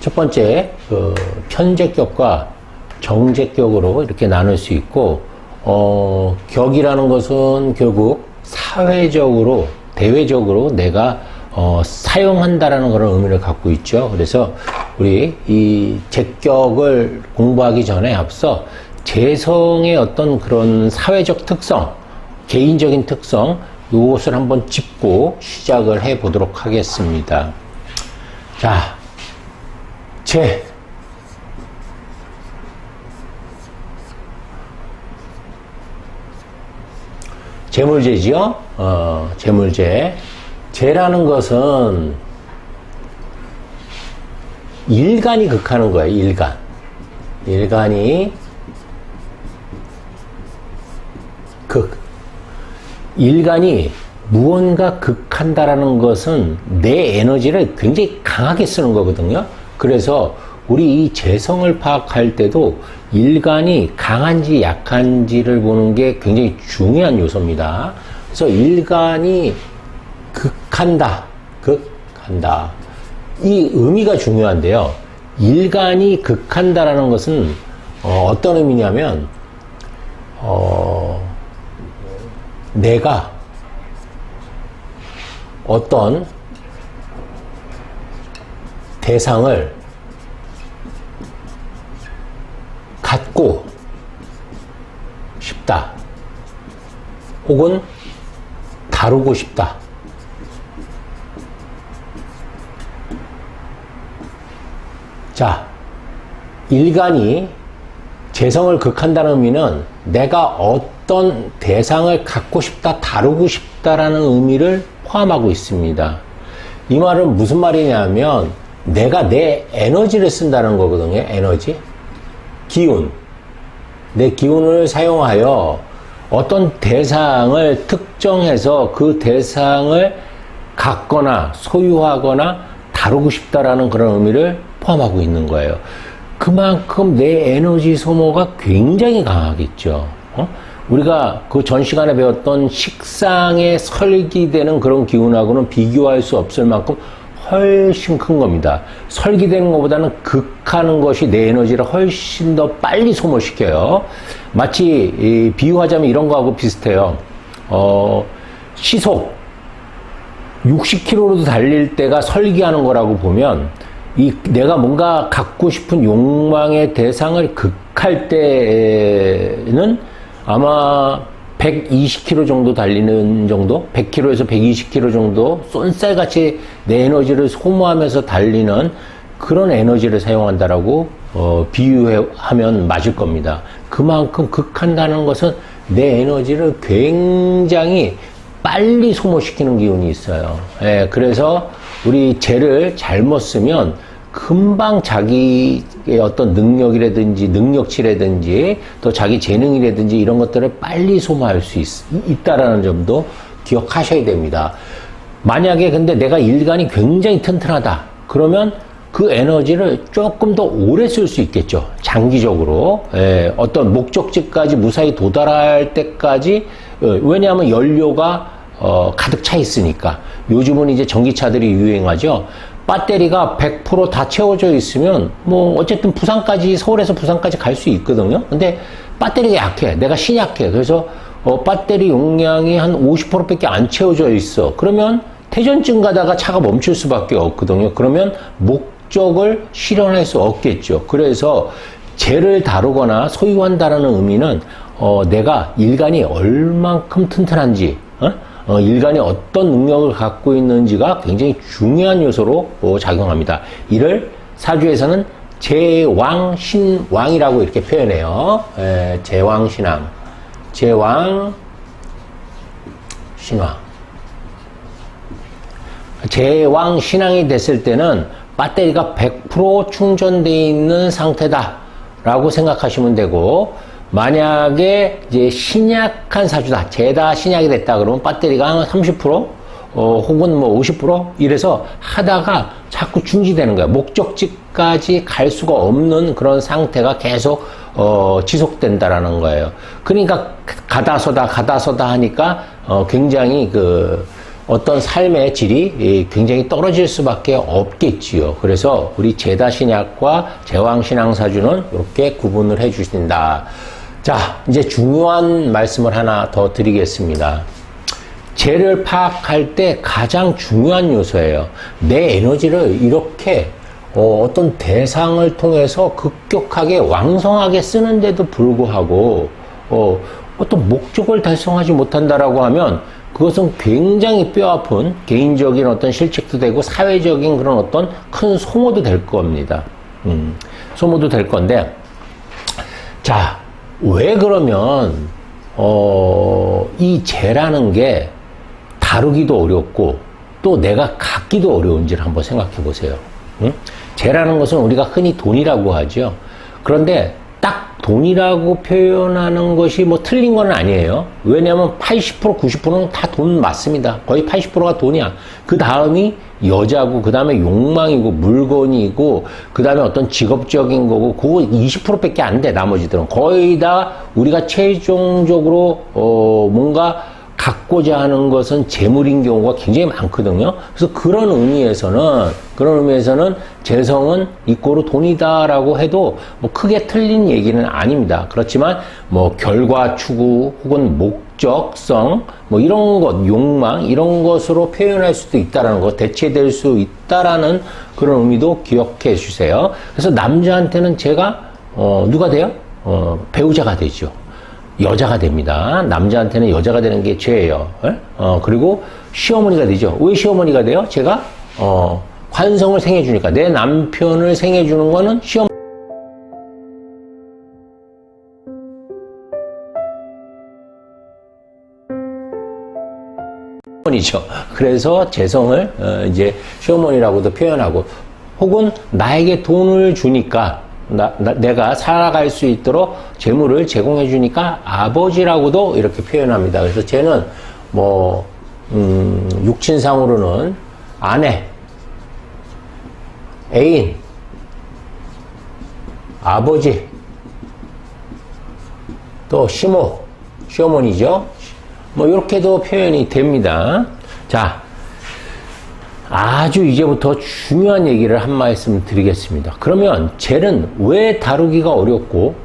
첫 번째, 편제격과 정제격으로 이렇게 나눌 수 있고, 격이라는 것은 결국 사회적으로, 대외적으로 내가 사용한다라는 그런 의미를 갖고 있죠. 그래서 우리 이 제격을 공부하기 전에 앞서 재성의 어떤 그런 사회적 특성, 개인적인 특성, 이것을 한번 짚고 시작을 해 보도록 하겠습니다. 자, 재물제지요? 재물제. 재라는 것은 일간이 극하는 거예요, 일간. 일간이 일간이 무언가 극한다라는 것은 내 에너지를 굉장히 강하게 쓰는 거거든요. 그래서 우리 이 재성을 파악할 때도 일간이 강한지 약한지를 보는 게 굉장히 중요한 요소입니다. 그래서 일간이 극한다. 이 의미가 중요한데요. 일간이 극한다라는 것은 어떤 의미냐면 내가 어떤 대상을 갖고 싶다. 혹은 다루고 싶다. 자, 일간이 재성을 극한다는 의미는 내가 어떤 대상을 갖고 싶다, 다루고 싶다라는 의미를 포함하고 있습니다. 이 말은 무슨 말이냐면 내가 내 에너지를 쓴다는 거거든요. 에너지. 기운. 내 기운을 사용하여 어떤 대상을 특정해서 그 대상을 갖거나 소유하거나 다루고 싶다라는 그런 의미를 포함하고 있는 거예요. 그만큼 내 에너지 소모가 굉장히 강하겠죠. 우리가 그 전 시간에 배웠던 식상에 설기되는 그런 기운하고는 비교할 수 없을 만큼 훨씬 큰 겁니다. 설기되는 것보다는 극하는 것이 내 에너지를 훨씬 더 빨리 소모시켜요. 마치 비유하자면 이런 거하고 비슷해요. 시속 60km로도 달릴 때가 설기하는 거라고 보면 내가 뭔가 갖고 싶은 욕망의 대상을 극할 때는 아마 120km 정도 달리는 정도? 100km에서 120km 정도 쏜살같이 내 에너지를 소모하면서 달리는 그런 에너지를 사용한다라고 비유하면 맞을 겁니다. 그만큼 극한다는 것은 내 에너지를 굉장히 빨리 소모시키는 기운이 있어요. 예, 그래서 우리 재를 잘못 쓰면 금방 자기의 어떤 능력이라든지 능력치라든지 또 자기 재능이라든지 이런 것들을 빨리 소모할 수 있다라는 점도 기억하셔야 됩니다. 만약에 근데 내가 일간이 굉장히 튼튼하다. 그러면 그 에너지를 조금 더 오래 쓸 수 있겠죠. 장기적으로. 어떤 목적지까지 무사히 도달할 때까지. 왜냐하면 연료가 가득 차 있으니까. 요즘은 이제 전기차들이 유행하죠. 배터리가 100% 다 채워져 있으면 뭐 어쨌든 부산까지, 서울에서 부산까지 갈 수 있거든요. 근데 배터리가 약해. 내가 신약해. 그래서 배터리 용량이 한 50%밖에 안 채워져 있어. 그러면 퇴전증 가다가 차가 멈출 수밖에 없거든요. 그러면 목적을 실현할 수 없겠죠. 그래서 재를 다루거나 소유한다는 의미는 내가 일간이 얼만큼 튼튼한지, 일간이 어떤 능력을 갖고 있는지가 굉장히 중요한 요소로 작용합니다. 이를 사주에서는 제왕신왕이라고 이렇게 표현해요. 제왕신왕. 제왕신왕. 제왕신왕이 됐을 때는 배터리가 100% 충전되어 있는 상태다라고 생각하시면 되고, 만약에 이제 신약한 사주다, 재다 신약이 됐다 그러면 배터리가 한 30%, 혹은 뭐 50% 이래서 하다가 자꾸 중지되는 거야. 목적지까지 갈 수가 없는 그런 상태가 계속 지속된다라는 거예요. 그러니까 가다 서다 하니까 굉장히 어떤 삶의 질이 굉장히 떨어질 수밖에 없겠지요. 그래서 우리 제다신약과 제왕신앙사주는 이렇게 구분을 해 주신다. 자, 이제 중요한 말씀을 하나 더 드리겠습니다. 재를 파악할 때 가장 중요한 요소예요. 내 에너지를 이렇게 어떤 대상을 통해서 급격하게 왕성하게 쓰는데도 불구하고 어떤 목적을 달성하지 못한다라고 하면 그것은 굉장히 뼈아픈 개인적인 어떤 실책도 되고 사회적인 그런 어떤 큰 소모도 될 겁니다. 소모도 될 건데, 자, 왜 그러면 이 재라는 게 다루기도 어렵고 또 내가 갖기도 어려운지를 한번 생각해 보세요. 재라는 것은 우리가 흔히 돈이라고 하죠. 그런데 딱 돈이라고 표현하는 것이 뭐 틀린 건 아니에요. 왜냐하면 80%, 90%는 다 돈 맞습니다. 거의 80%가 돈이야. 그 다음이 여자고, 그 다음에 욕망이고, 물건이고, 그 다음에 어떤 직업적인 거고, 그거 20%밖에 안 돼, 나머지들은. 거의 다 우리가 최종적으로, 뭔가 갖고자 하는 것은 재물인 경우가 굉장히 많거든요. 그래서 그런 의미에서는 재성은 이꼬르 돈이다라고 해도 뭐 크게 틀린 얘기는 아닙니다. 그렇지만 뭐 결과 추구 혹은 목적성 뭐 이런 것, 욕망 이런 것으로 표현할 수도 있다라는 것, 대체될 수 있다라는 그런 의미도 기억해 주세요. 그래서 남자한테는 제가 누가 돼요? 배우자가 되죠. 여자가 됩니다. 남자한테는 여자가 되는 게 죄예요. 그리고 시어머니가 되죠. 왜 시어머니가 돼요? 제가 환성을 생해주니까. 내 남편을 생해주는 거는 시어머니죠. 그래서 재성을 이제 시어머니라고도 표현하고, 혹은 나에게 돈을 주니까 내가 살아갈 수 있도록 재물을 제공해 주니까 아버지라고도 이렇게 표현합니다. 그래서 쟤는 뭐 육친상으로는 아내, 애인, 아버지, 또 시모, 시어머니죠. 뭐 이렇게도 표현이 됩니다. 자, 아주 이제부터 중요한 얘기를 한 말씀 드리겠습니다. 그러면 젤은 왜 다루기가 어렵고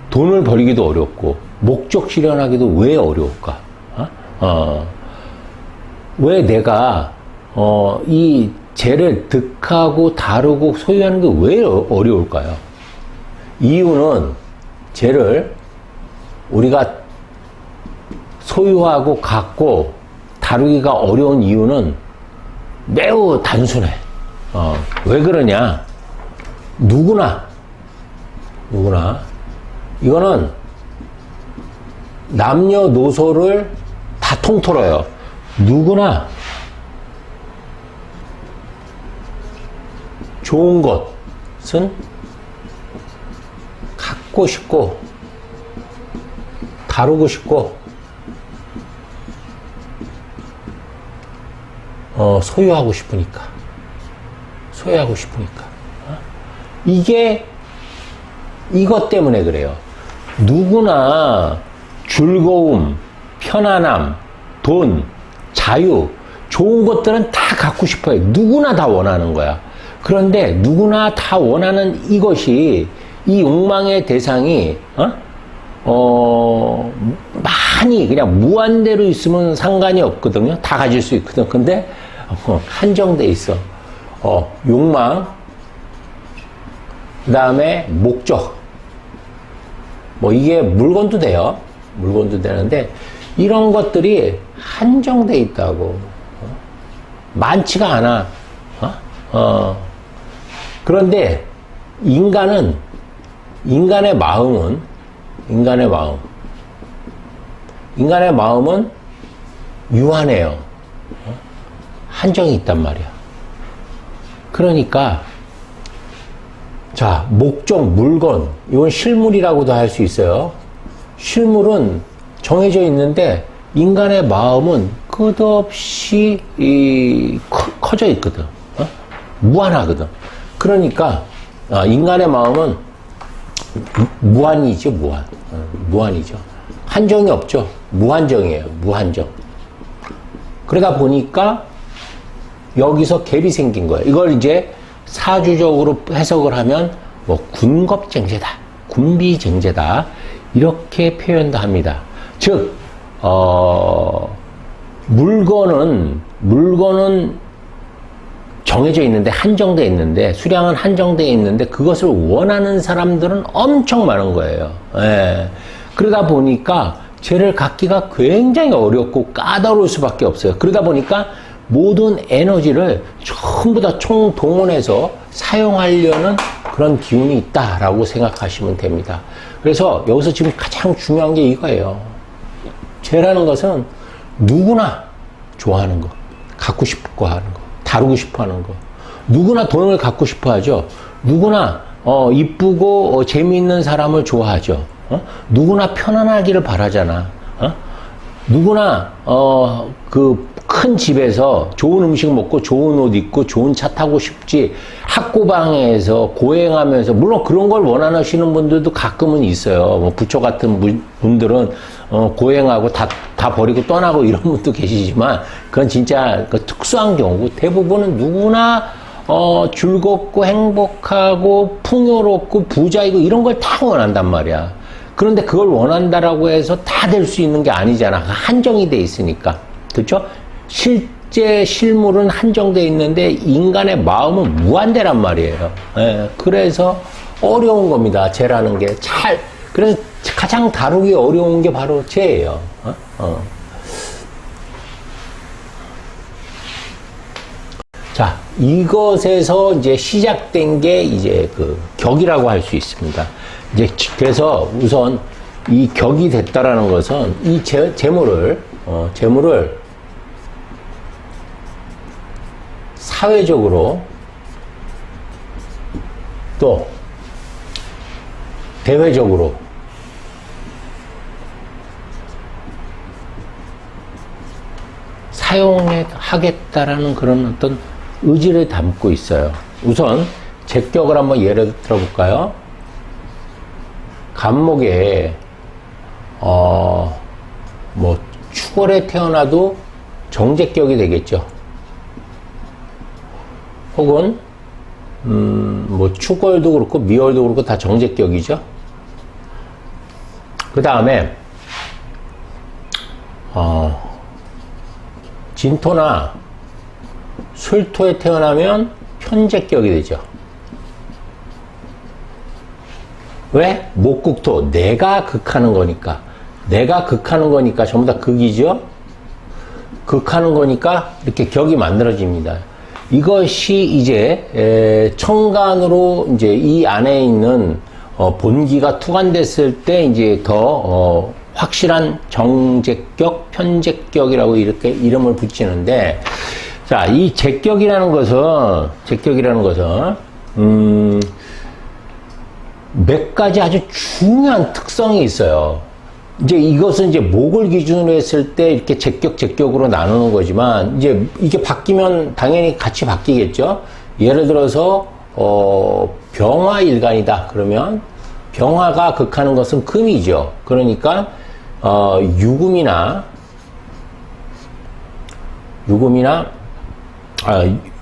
돈을 벌기도 어렵고 목적 실현하기도 왜 어려울까? 왜 내가 이 젤을 득하고 다루고 소유하는 게 왜 어려울까요? 이유는 젤을 우리가 소유하고 갖고 다루기가 어려운 이유는 매우 단순해. 왜 그러냐? 누구나, 이거는 남녀노소를 다 통틀어요. 누구나 좋은 것은 갖고 싶고, 다루고 싶고, 소유하고 싶으니까. 이게, 이것 때문에 그래요. 누구나 즐거움, 편안함, 돈, 자유, 좋은 것들은 다 갖고 싶어요. 누구나 다 원하는 거야. 그런데 누구나 다 원하는 이것이, 이 욕망의 대상이, 많이 그냥 무한대로 있으면 상관이 없거든요. 다 가질 수 있거든. 근데 한정돼 있어. 욕망, 그 다음에 목적. 뭐 이게 물건도 돼요. 물건도 되는데 이런 것들이 한정돼 있다고. 많지가 않아. 그런데 인간의 마음은 유한해요. 한정이 있단 말이야. 그러니까, 자, 목적, 물건, 이건 실물이라고도 할 수 있어요. 실물은 정해져 있는데, 인간의 마음은 끝없이 커져 있거든. 무한하거든. 그러니까, 인간의 마음은 무한이죠, 무한이죠. 한정이 없죠. 무한정이에요, 무한정. 그러다 보니까 여기서 갭이 생긴 거예요. 이걸 이제 사주적으로 해석을 하면 뭐 군겁쟁제다, 군비쟁제다 이렇게 표현도 합니다. 즉 물건은 정해져 있는데, 한정돼 있는데, 수량은 한정돼 있는데 그것을 원하는 사람들은 엄청 많은 거예요. 예. 그러다 보니까 쟤를 갖기가 굉장히 어렵고 까다로울 수밖에 없어요. 그러다 보니까 모든 에너지를 전부 다 총동원해서 사용하려는 그런 기운이 있다라고 생각하시면 됩니다. 그래서 여기서 지금 가장 중요한 게 이거예요. 쟤라는 것은 누구나 좋아하는 거, 갖고 싶고 하는 거, 다루고 싶어 하는 거. 누구나 돈을 갖고 싶어 하죠. 누구나 이쁘고 재미있는 사람을 좋아하죠. 누구나 편안하기를 바라잖아. 누구나 그 큰 집에서 좋은 음식 먹고 좋은 옷 입고 좋은 차 타고 싶지, 학고방에서 고행하면서, 물론 그런 걸 원하시는 분들도 가끔은 있어요. 뭐 부처 같은 분들은 고행하고 다 버리고 떠나고 이런 분도 계시지만, 그건 진짜 그 특수한 경우고, 대부분은 누구나 즐겁고 행복하고 풍요롭고 부자이고 이런 걸 다 원한단 말이야. 그런데 그걸 원한다라고 해서 다 될 수 있는 게 아니잖아. 한정이 돼 있으니까. 그렇죠? 실제 실물은 한정돼 있는데 인간의 마음은 무한대란 말이에요. 예, 그래서 어려운 겁니다. 쟤라는 게 그래서 가장 다루기 어려운 게 바로 쟤예요. 자, 이것에서 이제 시작된 게 이제 그 격이라고 할 수 있습니다. 이제 그래서 우선 이 격이 됐다라는 것은 이 재물을 사회적으로 또 대외적으로 사용하겠다라는 그런 어떤 의지를 담고 있어요. 우선 제격을 한번 예를 들어볼까요? 간목에 뭐 축월에 태어나도 정제격이 되겠죠. 혹은 뭐 축월도 그렇고 미월도 그렇고 다 정제격이죠. 그 다음에 진토나 술토에 태어나면 편제격이 되죠. 왜? 목국토, 내가 극하는 거니까. 내가 극하는 거니까 전부 다 극이죠. 극하는 거니까 이렇게 격이 만들어집니다. 이것이 이제 천간으로 이제 이 안에 있는 본기가 투관됐을 때 이제 더 확실한 정제격, 편제격이라고 이렇게 이름을 붙이는데, 자, 이 제격이라는 것은 몇 가지 아주 중요한 특성이 있어요. 이제 이것은 이제 목을 기준으로 했을 때 이렇게 제격으로 나누는 거지만, 이제 이게 바뀌면 당연히 같이 바뀌겠죠. 예를 들어서 병화일간이다 그러면 병화가 극하는 것은 금이죠. 그러니까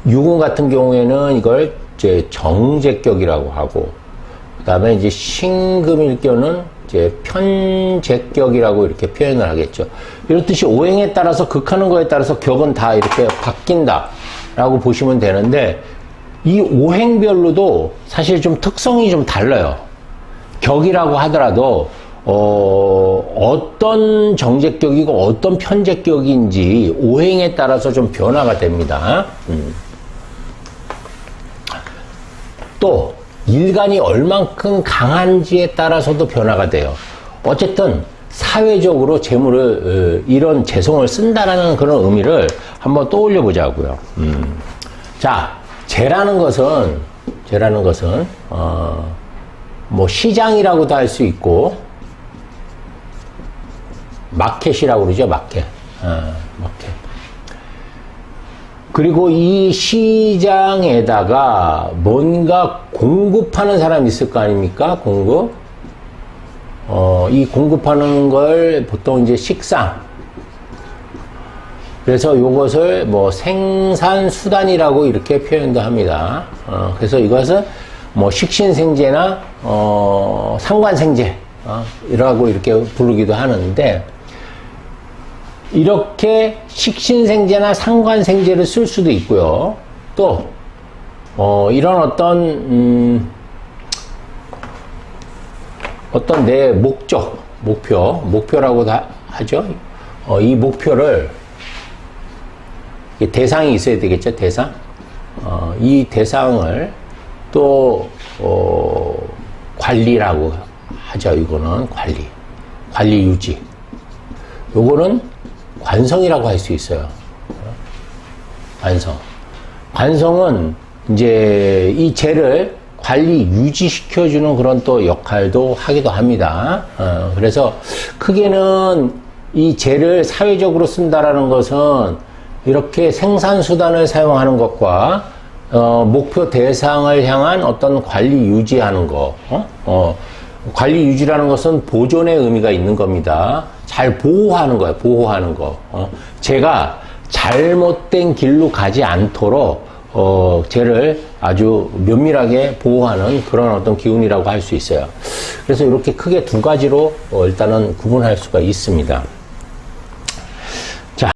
유금 같은 경우에는 이걸 이제 정제격이라고 하고, 그 다음에 이제 신금일견은 이제 편제격이라고 이렇게 표현을 하겠죠. 이렇듯이 오행에 따라서 극하는 거에 따라서 격은 다 이렇게 바뀐다라고 보시면 되는데, 이 오행별로도 사실 좀 특성이 좀 달라요. 격이라고 하더라도 어떤 정제격이고 어떤 편제격인지 오행에 따라서 좀 변화가 됩니다. 또 일간이 얼만큼 강한지에 따라서도 변화가 돼요. 어쨌든 사회적으로 재물을 이런 재성을 쓴다라는 그런 의미를 한번 떠올려 보자고요. 자, 재라는 것은 뭐 시장이라고도 할 수 있고 마켓이라고 그러죠. 마켓. 그리고 이 시장에다가 뭔가 공급하는 사람이 있을 거 아닙니까? 공급. 이 공급하는 걸 보통 이제 식상. 그래서 이것을 뭐 생산수단이라고 이렇게 표현도 합니다. 그래서 이것은 뭐 식신생제나 상관생제 이라고 이렇게 부르기도 하는데, 이렇게 식신생제나 상관생제를 쓸 수도 있고요. 또 이런 어떤 내 목표라고 하죠. 이 목표를, 대상이 있어야 되겠죠, 대상. 이 대상을 또 관리라고 하죠. 이거는 관리 유지. 요거는 관성이라고 할 수 있어요. 관성은 이제 이 재를 관리 유지시켜주는 그런 또 역할도 하기도 합니다. 그래서 크게는 이 재를 사회적으로 쓴다라는 것은 이렇게 생산수단을 사용하는 것과 목표 대상을 향한 어떤 관리 유지하는 거, 관리 유지라는 것은 보존의 의미가 있는 겁니다. 잘 보호하는 거예요, 보호하는 거. 제가 잘못된 길로 가지 않도록 쟤를 아주 면밀하게 보호하는 그런 어떤 기운이라고 할 수 있어요. 그래서 이렇게 크게 두 가지로 일단은 구분할 수가 있습니다. 자.